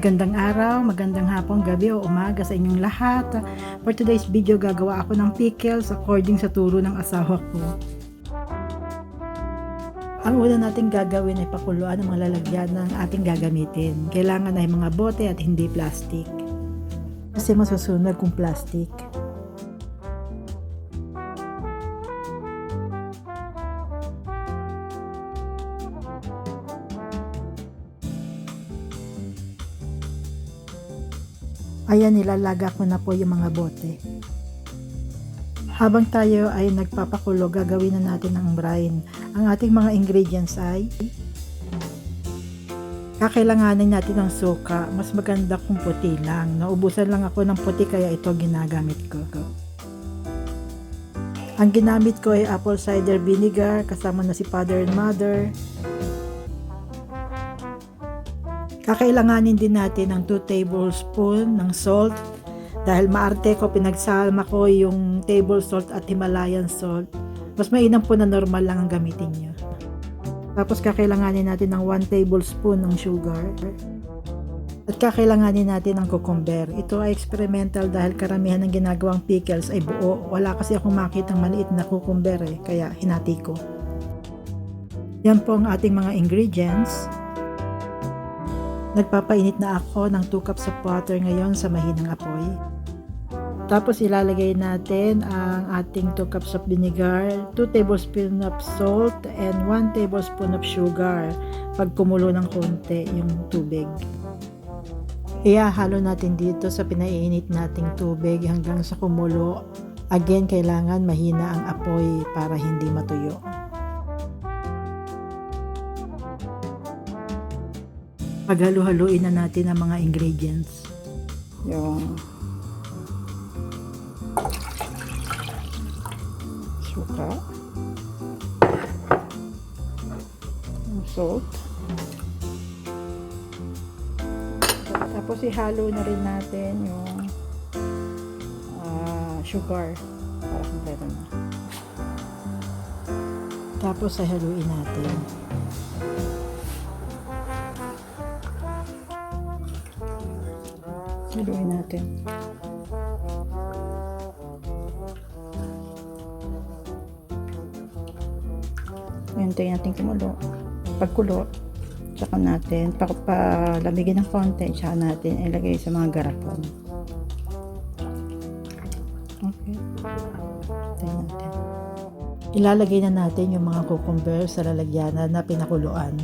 Magandang araw, magandang hapon, gabi o umaga sa inyong lahat. For today's video, gagawa ako ng pickles according sa turo ng asawa ko. Ang una natin gagawin ay pakuluan ang mga lalagyan ng ating gagamitin. Kailangan ay mga bote at hindi plastic. Kasi masusunog kung plastic. Ayan, nilalaga ko na po yung mga bote. Habang tayo ay nagpapakulo, gagawin na natin ang brine. Ang ating mga ingredients ay kakailanganin natin ng suka. Mas maganda kung puti lang. Naubusan lang ako ng puti kaya ito ginagamit ko. Ang ginamit ko ay apple cider vinegar kasama na si father and mother. Kakailanganin din natin ng 2 tablespoon ng salt dahil maarte ko, pinagsalma ko yung table salt at Himalayan salt. Mas mainam po na normal lang ang gamitin nyo. Tapos kakailanganin natin ng 1 tablespoon ng sugar at kakailanganin natin ng cucumber. Ito ay experimental dahil karamihan ng ginagawang pickles ay buo. Wala kasi akong makitang maliit na cucumber kaya hinati ko. Yan po ang ating mga ingredients. Nagpapainit na ako ng 2 cups of water ngayon sa mahinang apoy. Tapos ilalagay natin ang ating 2 cups of vinegar, 2 tablespoon of salt, and 1 tablespoon of sugar. Pag kumulo ng konti yung tubig. Ihahalo natin dito sa pinaiinit nating tubig hanggang sa kumulo. Again, kailangan mahina ang apoy para hindi matuyo. Paghalu-haluin na natin ang mga ingredients. Yung suka, yung salt, tapos ihalo na rin natin yung sugar para kompleto na. Tapos haluin natin. Haluin natin. Hintayin natin kumulo. Pagkulo, tsaka natin palamigin ng konti, tsaka natin ilagay sa mga garapon. Okay. Hintayin natin. Ilalagay na natin yung mga cucumber sa lalagyanan na pinakuluan.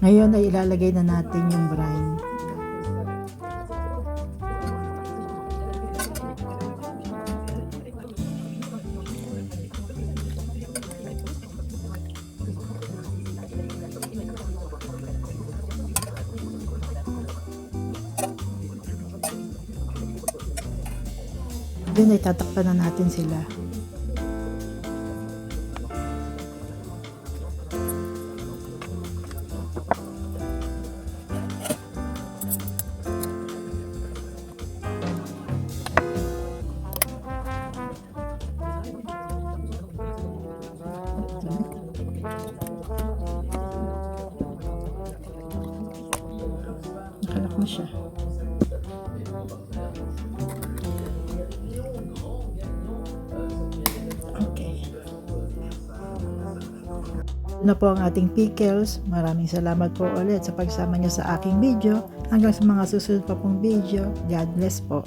Ngayon ay ilalagay na natin yung brine. Then ay tatakpan na natin sila. Nakalak na siya. Okay. Ano po ang ating pickles. Maraming salamat po ulit sa pagsama niyo sa aking video. Hanggang sa mga susunod pa pong video. God bless po.